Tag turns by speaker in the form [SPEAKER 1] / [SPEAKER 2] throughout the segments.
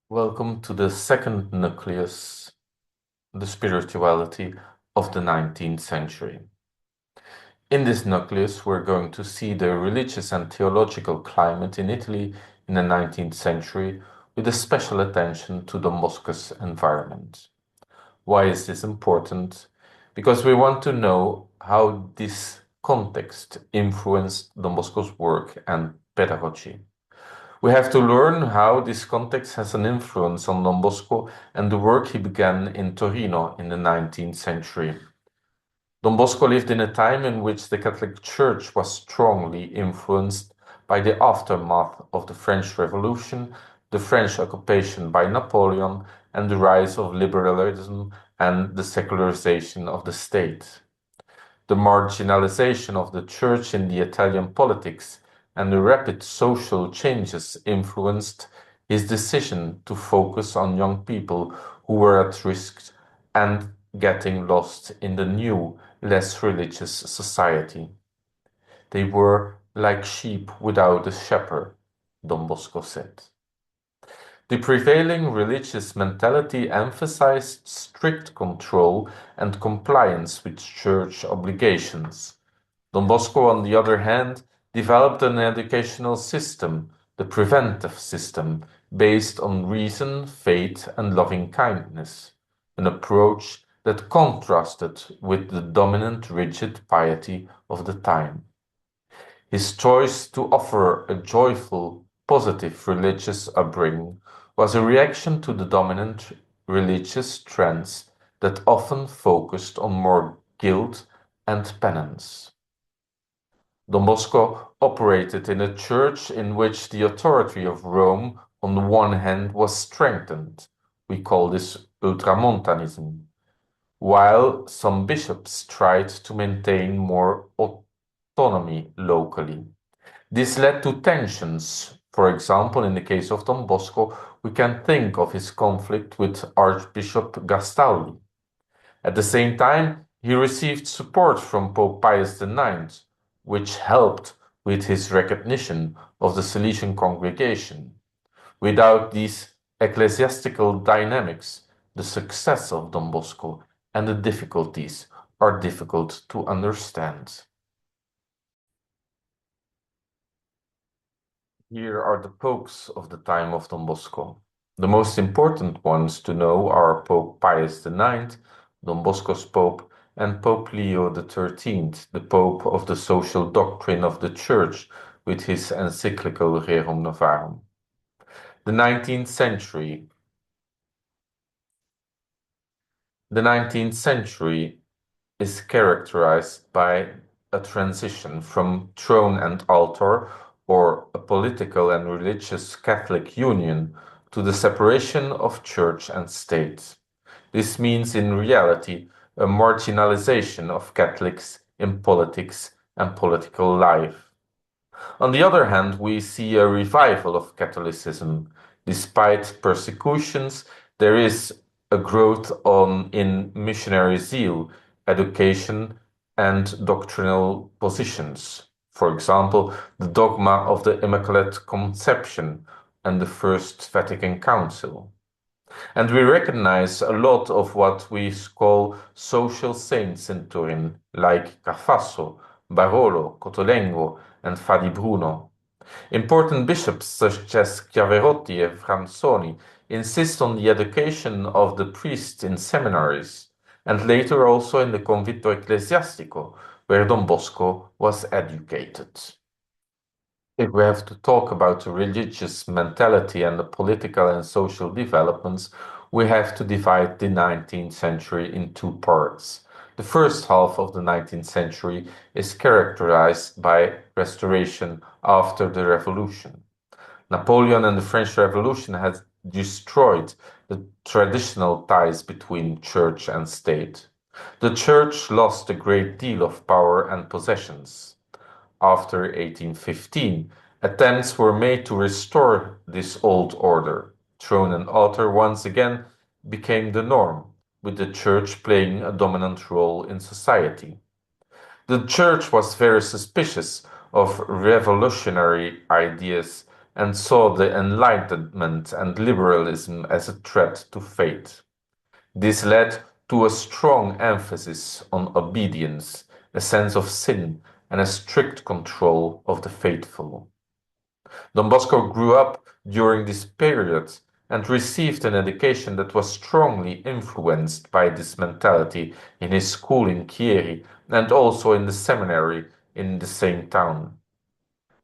[SPEAKER 1] Welcome to the second nucleus, the spirituality of the 19th century. In this nucleus, we're going to see the religious and theological climate in Italy in the 19th century with a special attention to Don Bosco's environment. Why is this important? Because we want to know how this context influenced Don Bosco's work and pedagogy. We have to learn how this context has an influence on Don Bosco and the work he began in Torino in the 19th century. Don Bosco lived in a time in which the Catholic Church was strongly influenced by the aftermath of the French Revolution, the French occupation by Napoleon, and the rise of liberalism and the secularization of the state. The marginalization of the Church in the Italian politics and the rapid social changes influenced his decision to focus on young people who were at risk and getting lost in the new, less religious society. They were like sheep without a shepherd, Don Bosco said. The prevailing religious mentality emphasized strict control and compliance with church obligations. Don Bosco, on the other hand, developed an educational system, the preventive system, based on reason, faith, and loving kindness, an approach that contrasted with the dominant rigid piety of the time. His choice to offer a joyful, positive religious upbringing was a reaction to the dominant religious trends that often focused on more guilt and penance. Don Bosco operated in a church in which the authority of Rome on the one hand was strengthened, we call this ultramontanism, while some bishops tried to maintain more autonomy locally. This led to tensions. For example, in the case of Don Bosco, we can think of his conflict with Archbishop Gastaldi. At the same time, he received support from Pope Pius IX, which helped with his recognition of the Salesian congregation. Without these ecclesiastical dynamics, the success of Don Bosco and the difficulties are difficult to understand. Here are the popes of the time of Don Bosco. The most important ones to know are Pope Pius IX, Don Bosco's pope, and Pope Leo XIII, the pope of the social doctrine of the Church, with his encyclical Rerum Novarum. The 19th century. The 19th century is characterized by a transition from throne and altar, or a political and religious Catholic union, to the separation of church and state. This means in reality a marginalization of Catholics in politics and political life. On the other hand, we see a revival of Catholicism. Despite persecutions, there is a growth in missionary zeal, education, and doctrinal positions. For example, the dogma of the Immaculate Conception and the First Vatican Council. And we recognize a lot of what we call social saints in Turin, like Carfasso, Barolo, Cotolengo, and Fadi Bruno. Important bishops such as Chiaverotti and Franzoni insist on the education of the priests in seminaries, and later also in the Convitto Ecclesiastico, where Don Bosco was educated. If we have to talk about the religious mentality and the political and social developments, we have to divide the 19th century in two parts. The first half of the 19th century is characterized by restoration after the Revolution. Napoleon and the French Revolution had destroyed the traditional ties between church and state. The church lost a great deal of power and possessions. After 1815, attempts were made to restore this old order. Throne and altar once again became the norm, with the church playing a dominant role in society. The church was very suspicious of revolutionary ideas and saw the Enlightenment and liberalism as a threat to faith. This led to a strong emphasis on obedience, a sense of sin, and a strict control of the faithful. Don Bosco grew up during this period and received an education that was strongly influenced by this mentality in his school in Chieri and also in the seminary in the same town.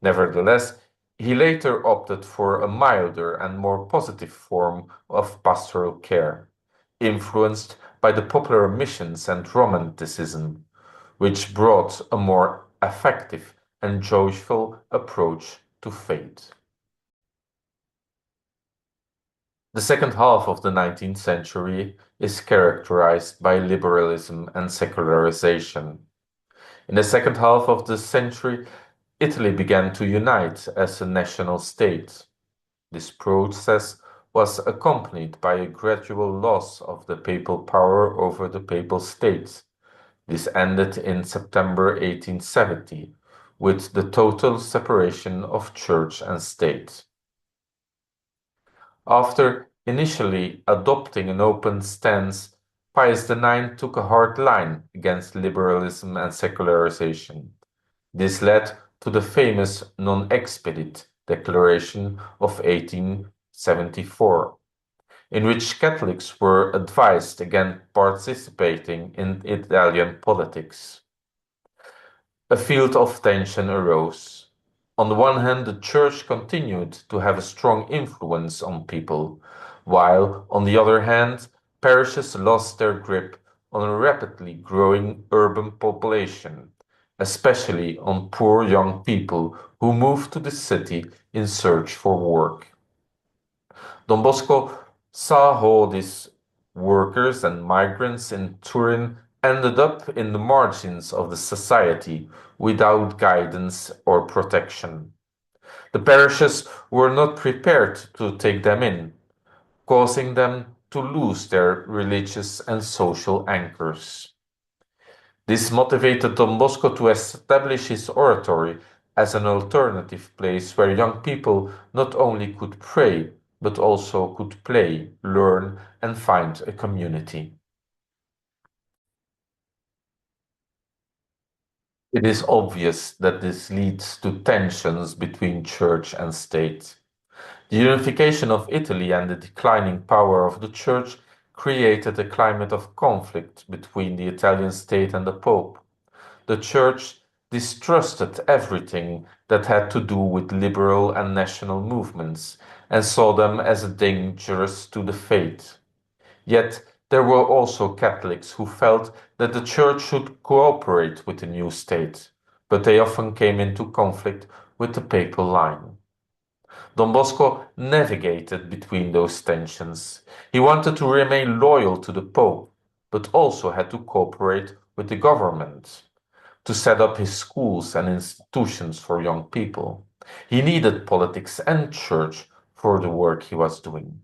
[SPEAKER 1] Nevertheless, he later opted for a milder and more positive form of pastoral care, influenced by the popular missions and Romanticism, which brought a more effective and joyful approach to faith. The second half of the 19th century is characterized by liberalism and secularization. In the second half of the century, Italy began to unite as a national state. This process was accompanied by a gradual loss of the papal power over the papal states. This ended in September 1870 with the total separation of church and state. After initially adopting an open stance, Pius IX took a hard line against liberalism and secularization. This led to the famous Non Expedit Declaration of 1874, in which Catholics were advised against participating in Italian politics. A field of tension arose. On the one hand, the Church continued to have a strong influence on people, while, on the other hand, parishes lost their grip on a rapidly growing urban population, especially on poor young people who moved to the city in search for work. Don Bosco saw how these workers and migrants in Turin ended up in the margins of the society without guidance or protection. The parishes were not prepared to take them in, causing them to lose their religious and social anchors. This motivated Don Bosco to establish his oratory as an alternative place where young people not only could pray, but also could play, learn, and find a community. It is obvious that this leads to tensions between church and state. The unification of Italy and the declining power of the church created a climate of conflict between the Italian state and the Pope. The church distrusted everything that had to do with liberal and national movements and saw them as dangerous to the faith. Yet there were also Catholics who felt that the church should cooperate with the new state, but they often came into conflict with the papal line. Don Bosco navigated between those tensions. He wanted to remain loyal to the Pope, but also had to cooperate with the government to set up his schools and institutions for young people. He needed politics and church for the work he was doing.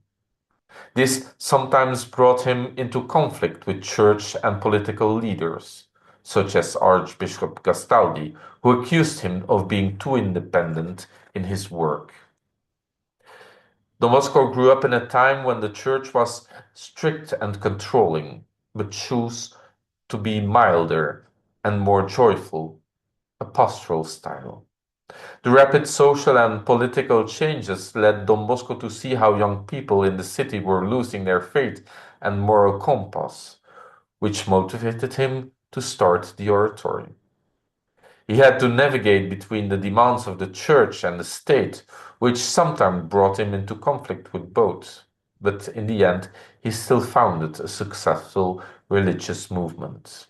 [SPEAKER 1] This sometimes brought him into conflict with church and political leaders, such as Archbishop Gastaldi, who accused him of being too independent in his work. Don Bosco grew up in a time when the church was strict and controlling, but chose to be milder and more joyful, a pastoral style. The rapid social and political changes led Don Bosco to see how young people in the city were losing their faith and moral compass, which motivated him to start the oratory. He had to navigate between the demands of the church and the state, which sometimes brought him into conflict with both. But in the end, he still founded a successful religious movement.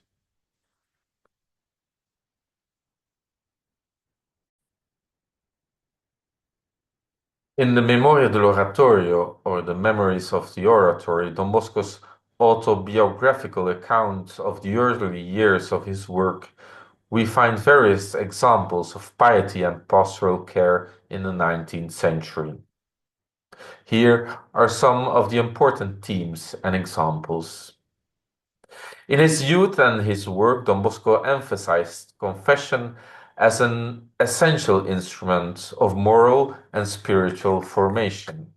[SPEAKER 1] In the Memoria dell'Oratorio, or the Memories of the Oratory, Don Bosco's autobiographical account of the early years of his work, we find various examples of piety and pastoral care in the 19th century. Here are some of the important themes and examples. In his youth and his work, Don Bosco emphasized confession as an essential instrument of moral and spiritual formation.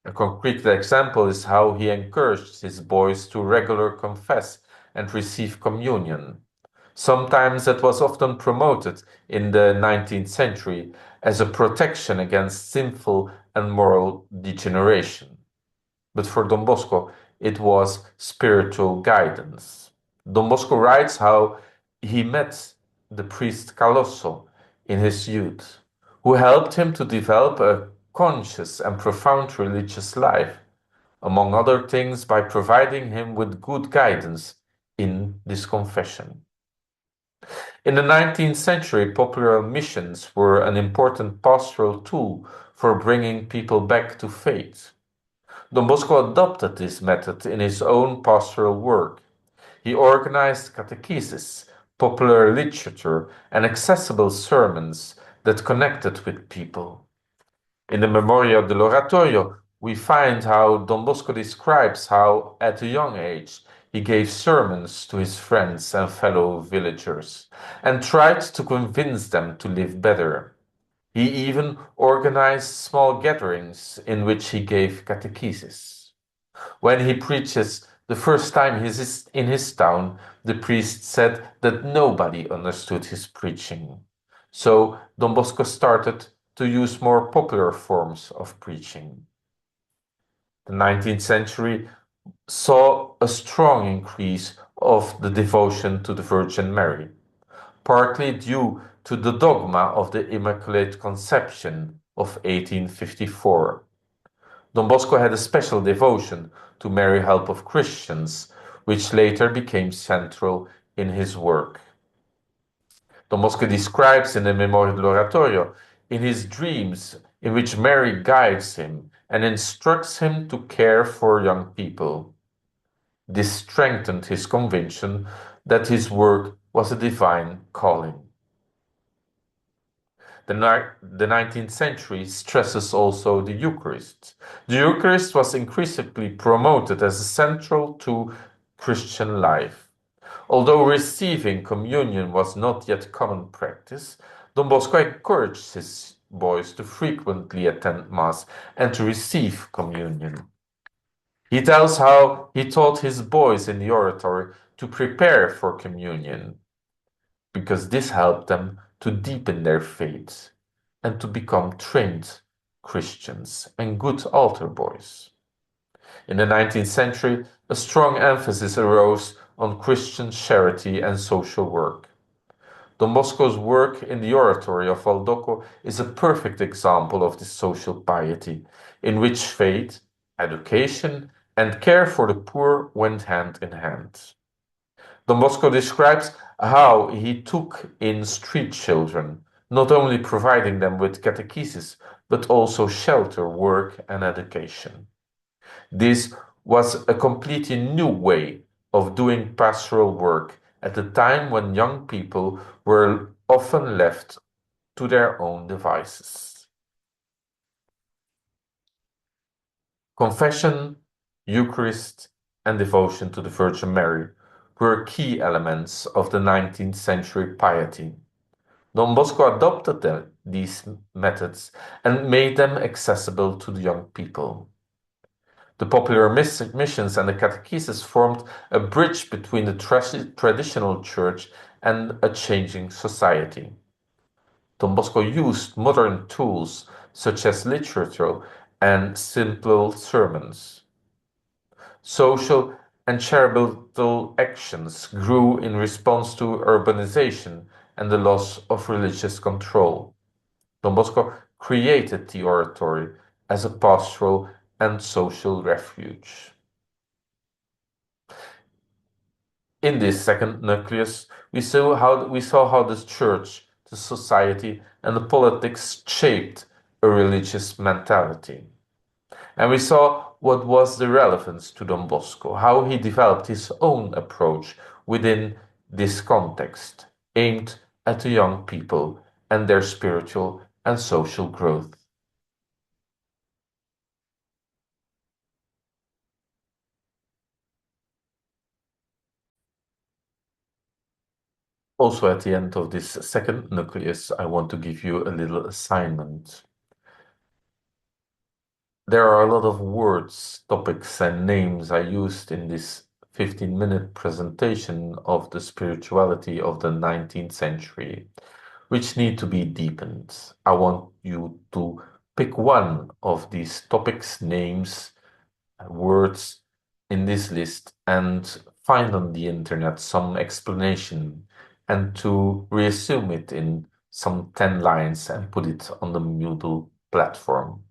[SPEAKER 1] A concrete example is how he encouraged his boys to regularly confess and receive communion. Sometimes that was often promoted in the 19th century as a protection against sinful and moral degeneration. But for Don Bosco, it was spiritual guidance. Don Bosco writes how he met the priest Calosso in his youth, who helped him to develop a conscious and profound religious life, among other things by providing him with good guidance in this confession. In the 19th century, popular missions were an important pastoral tool for bringing people back to faith. Don Bosco adopted this method in his own pastoral work. He organized catechesis, popular literature, and accessible sermons that connected with people. In the Memoria dell'Oratorio, we find how Don Bosco describes how, at a young age, he gave sermons to his friends and fellow villagers and tried to convince them to live better. He even organized small gatherings in which he gave catechesis. When he preaches the first time in his town, the priest said that nobody understood his preaching. So Don Bosco started to use more popular forms of preaching. The 19th century saw a strong increase of the devotion to the Virgin Mary, partly due to the dogma of the Immaculate Conception of 1854. Don Bosco had a special devotion to Mary Help of Christians, which later became central in his work. Don Bosco describes in the Memoria dell'Oratorio in his dreams in which Mary guides him and instructs him to care for young people. This strengthened his conviction that his work was a divine calling. The 19th century stresses also the Eucharist. The Eucharist was increasingly promoted as central to Christian life. Although receiving communion was not yet common practice, Don Bosco encouraged his boys to frequently attend Mass and to receive communion. He tells how he taught his boys in the oratory to prepare for communion, because this helped them to deepen their faith and to become trained Christians and good altar boys. In the 19th century, a strong emphasis arose on Christian charity and social work. Don Bosco's work in the oratory of Valdocco is a perfect example of this social piety, in which faith, education, and care for the poor went hand in hand. Don Bosco describes how he took in street children, not only providing them with catechesis, but also shelter, work, and education. This was a completely new way of doing pastoral work at a time when young people were often left to their own devices. Confession, Eucharist, and devotion to the Virgin Mary were key elements of the 19th century piety. Don Bosco adopted these methods and made them accessible to the young people. The popular missions and the catechesis formed a bridge between the traditional church and a changing society. Don Bosco used modern tools such as literature and simple sermons. Social and charitable actions grew in response to urbanization and the loss of religious control. Don Bosco created the oratory as a pastoral and social refuge. In this second nucleus, we saw how the church, the society, and the politics shaped a religious mentality. And we saw what was the relevance to Don Bosco, how he developed his own approach within this context, aimed at the young people and their spiritual and social growth. Also, at the end of this second nucleus, I want to give you a little assignment. There are a lot of words, topics, and names I used in this 15-minute presentation of the spirituality of the 19th century, which need to be deepened. I want you to pick one of these topics, names, words in this list and find on the internet some explanation and to resume it in some 10 lines and put it on the Moodle platform.